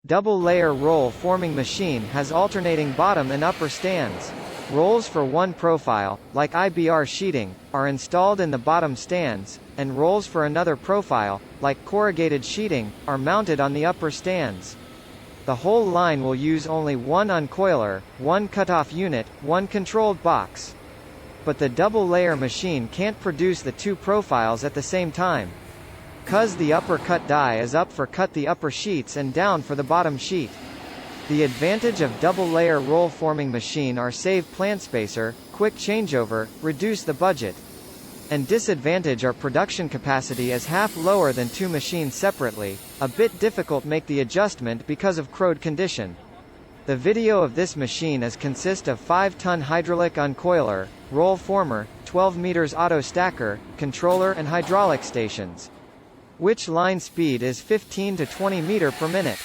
double-layer roll forming machine has alternating bottom and upper stands. Rolls for one profile, like IBR sheeting, are installed in the bottom stands, and rolls for another profile, like corrugated sheeting, are mounted on the upper stands. The whole line will use only one uncoiler, one cutoff unit, one controlled box. But the double-layer machine can't produce the two profiles at the same time. 'Cause the upper cut die is up for cut the upper sheets and down for the bottom sheet. The advantage of double-layer roll forming machine are save plant spacer, quick changeover, reduce the budget. And disadvantage are production capacity is half lower than two machines separately, a bit difficult make the adjustment because of crowd condition. The video of this machine is consist of 5-ton hydraulic uncoiler, roll former, 12 meters auto stacker, controller and hydraulic stations. Which line speed is 15 to 20 meter per minute.